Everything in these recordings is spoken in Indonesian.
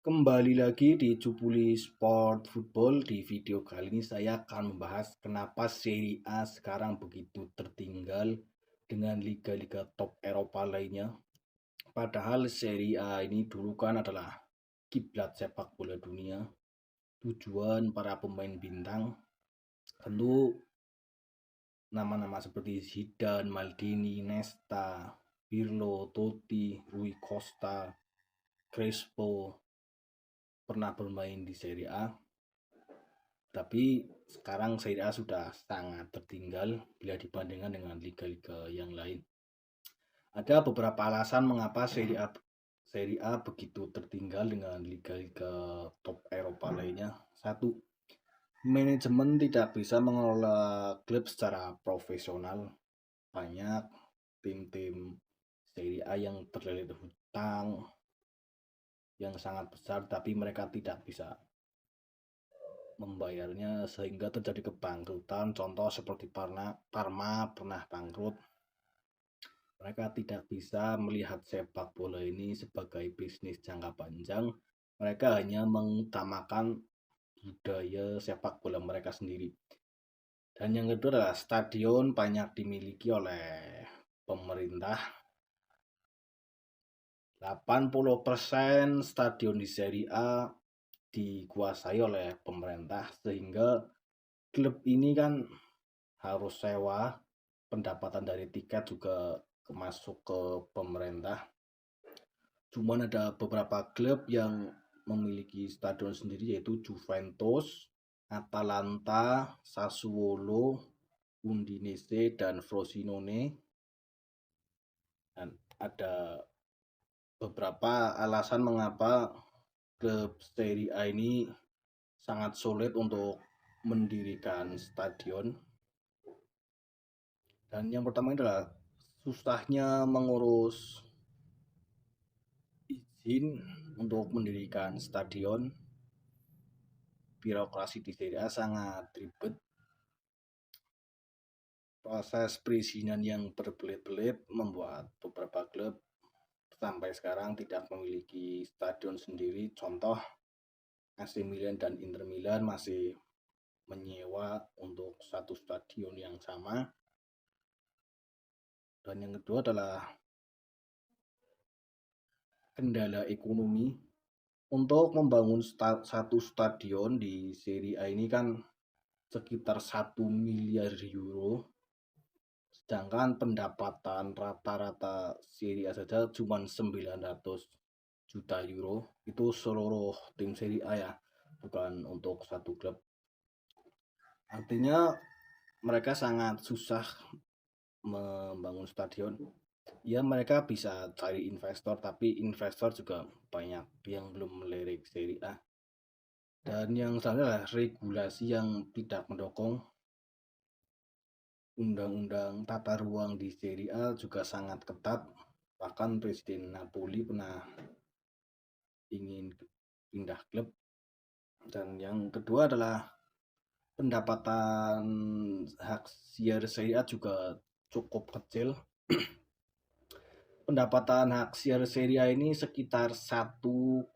Kembali lagi di Cupuli Sport Football. Di video kali ini saya akan membahas kenapa Serie A sekarang begitu tertinggal dengan liga-liga top Eropa lainnya. Padahal Serie A ini dulu kan adalah kiblat sepak bola dunia, tujuan para pemain bintang. Tentu nama-nama seperti Zidane, Maldini, Nesta, Pirlo, Totti, Rui Costa, Crespo pernah bermain di Serie A. Tapi sekarang Serie A sudah sangat tertinggal bila dibandingkan dengan liga-liga yang lain. Ada beberapa alasan mengapa Serie A begitu tertinggal dengan liga-liga top Eropa lainnya. Satu, manajemen tidak bisa mengelola klub secara profesional. Banyak tim-tim Serie A yang terlilit hutang yang sangat besar, tapi mereka tidak bisa membayarnya sehingga terjadi kebangkrutan. Contoh seperti Parma pernah bangkrut. Mereka tidak bisa melihat sepak bola ini sebagai bisnis jangka panjang. Mereka hanya mengutamakan budaya sepak bola mereka sendiri. Dan yang kedua adalah stadion banyak dimiliki oleh pemerintah. 80% stadion di Serie A dikuasai oleh pemerintah, sehingga klub ini kan harus sewa, pendapatan dari tiket juga masuk ke pemerintah. Cuman ada beberapa klub yang memiliki stadion sendiri, yaitu Juventus, Atalanta, Sassuolo, Udinese, dan Frosinone. Dan ada beberapa alasan mengapa klub Serie A ini sangat sulit untuk mendirikan stadion. Dan yang pertama adalah susahnya mengurus izin untuk mendirikan stadion. Birokrasi di Serie A sangat ribet. Proses perizinan yang berbelit-belit membuat beberapa klub sampai sekarang tidak memiliki stadion sendiri. Contoh, AC Milan dan Inter Milan masih menyewa untuk satu stadion yang sama. Dan yang kedua adalah kendala ekonomi. Untuk membangun satu stadion di Serie A ini kan sekitar 1 miliar euro. Sedangkan pendapatan rata-rata Serie A saja cuma 900 juta euro. Itu seluruh tim Serie A ya, bukan untuk satu klub. Artinya mereka sangat susah membangun stadion. Ya, mereka bisa cari investor, tapi investor juga banyak yang belum melirik Serie A. Dan yang selanjutnya adalah regulasi yang tidak mendukung. Undang-undang tata ruang di Serie A juga sangat ketat. Bahkan Presiden Napoli pernah ingin pindah klub. Dan yang kedua adalah pendapatan hak siar Serie A juga cukup kecil. Pendapatan hak siar Serie A ini sekitar 1,1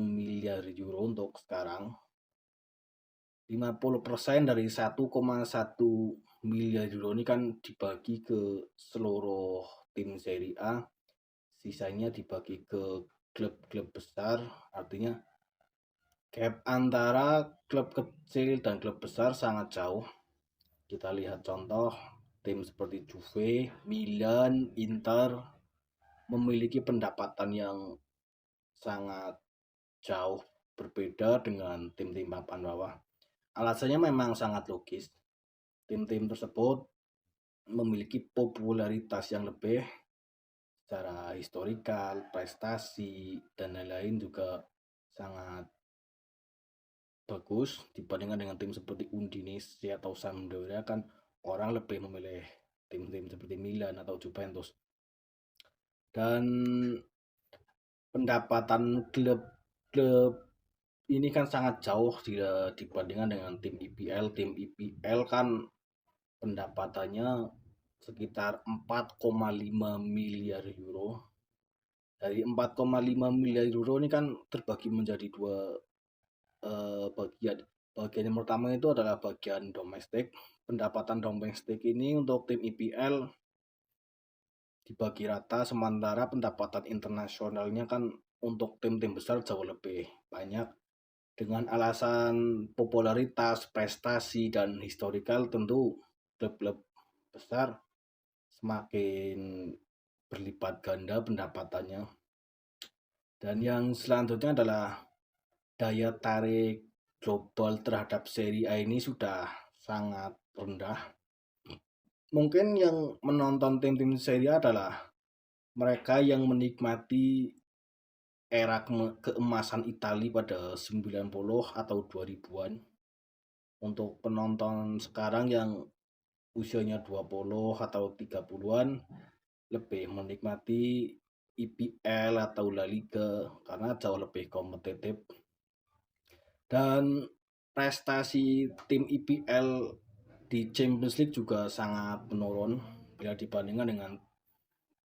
miliar euro untuk sekarang. 50% dari 1,1 miliar euro ini kan dibagi ke seluruh tim Serie A. Sisanya dibagi ke klub-klub besar. Artinya gap antara klub kecil dan klub besar sangat jauh. Kita lihat contoh tim seperti Juve, Milan, Inter memiliki pendapatan yang sangat jauh berbeda dengan tim-tim papan bawah. Alasannya memang sangat logis. Tim-tim tersebut memiliki popularitas yang lebih secara historikal, prestasi, dan lain-lain juga sangat bagus dibandingkan dengan tim seperti Udinese atau Sampdoria. Kan orang lebih memilih tim-tim seperti Milan atau Juventus. Dan pendapatan klub ini kan sangat jauh dibandingkan dengan tim IPL. Tim IPL kan pendapatannya sekitar 4,5 miliar euro. Dari 4,5 miliar euro ini kan terbagi menjadi dua bagian. Bagian yang pertama itu adalah bagian domestik. Pendapatan domestik ini untuk tim IPL dibagi rata, sementara pendapatan internasionalnya kan untuk tim-tim besar jauh lebih banyak. Dengan alasan popularitas, prestasi, dan historikal, tentu klub-klub besar semakin berlipat ganda pendapatannya. Dan yang selanjutnya adalah daya tarik global terhadap seri A ini sudah sangat rendah. Mungkin yang menonton tim-tim seri A adalah mereka yang menikmati era keemasan Italia pada 90 atau 2000-an. Untuk penonton sekarang yang usianya 20 atau 30-an lebih menikmati IPL atau La Liga karena jauh lebih kompetitif. Dan prestasi tim IPL di Champions League juga sangat menurun bila dibandingkan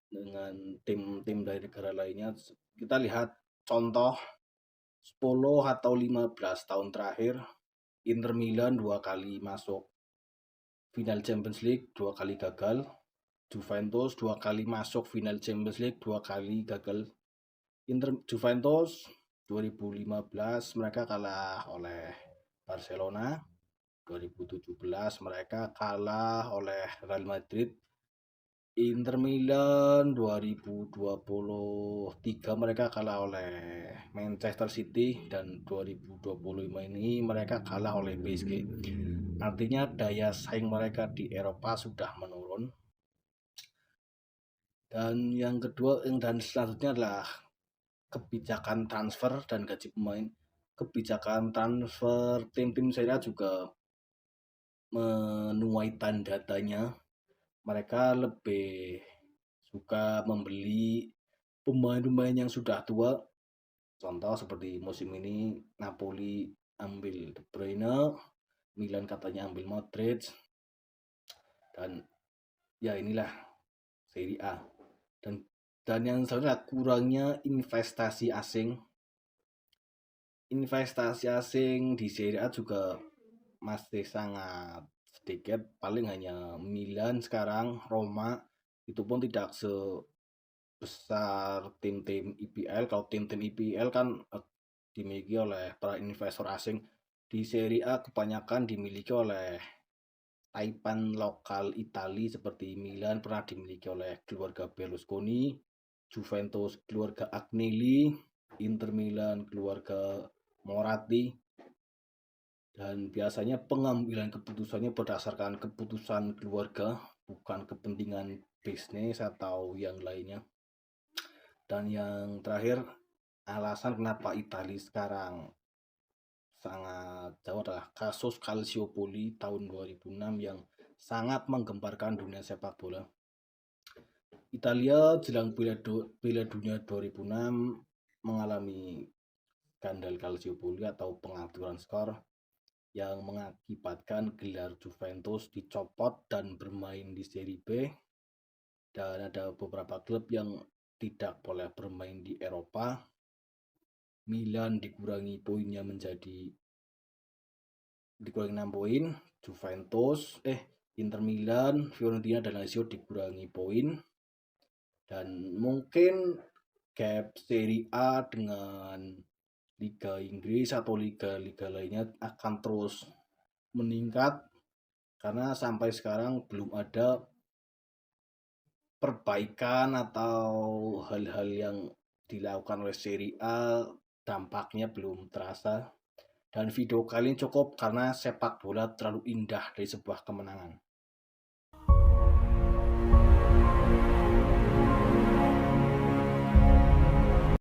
dengan tim-tim dari negara lainnya. Kita lihat contoh 10 atau 15 tahun terakhir, Inter Milan 2 kali masuk final Champions League, 2 kali gagal. Juventus 2 kali masuk final Champions League, 2 kali gagal. Juventus 2015 mereka kalah oleh Barcelona. 2017 mereka kalah oleh Real Madrid. Inter Milan 2023 mereka kalah oleh Manchester City, dan 2025 ini mereka kalah oleh PSG. Artinya daya saing mereka di Eropa sudah menurun. Dan yang kedua dan selanjutnya adalah kebijakan transfer dan gaji pemain. Kebijakan transfer tim-tim Serie A juga menuai tanda-tanya. Mereka lebih suka membeli pemain-pemain yang sudah tua. Contoh seperti musim ini Napoli ambil De Bruyne, Milan katanya ambil Modric, dan ya inilah Serie A. Dan yang sebenarnya kurangnya investasi asing. Investasi asing di Serie A juga masih sangat sedikit, paling hanya Milan sekarang, Roma, itu pun tidak sebesar tim-tim IPL. Kalau tim-tim IPL kan dimiliki oleh para investor asing. Di Serie A kebanyakan dimiliki oleh taipan lokal Italia, seperti Milan pernah dimiliki oleh keluarga Berlusconi, Juventus keluarga Agnelli, Inter Milan keluarga Moratti. Dan biasanya pengambilan keputusannya berdasarkan keputusan keluarga, bukan kepentingan bisnis atau yang lainnya. Dan yang terakhir, alasan kenapa Italia sekarang sangat jauh adalah kasus Calciopoli tahun 2006 yang sangat menggemparkan dunia sepak bola. Italia jelang Piala Dunia 2006 mengalami skandal Calciopoli atau pengaturan skor yang mengakibatkan gelar Juventus dicopot dan bermain di Serie B, dan ada beberapa klub yang tidak boleh bermain di Eropa. Milan dikurangi poinnya menjadi 6 poin, Inter Milan, Fiorentina, dan Lazio dikurangi poin. Dan mungkin gap Serie A dengan Liga Inggris atau liga-liga lainnya akan terus meningkat, karena sampai sekarang belum ada perbaikan atau hal-hal yang dilakukan oleh Serie A, dampaknya belum terasa. Dan video kali ini cukup karena sepak bola terlalu indah dari sebuah kemenangan.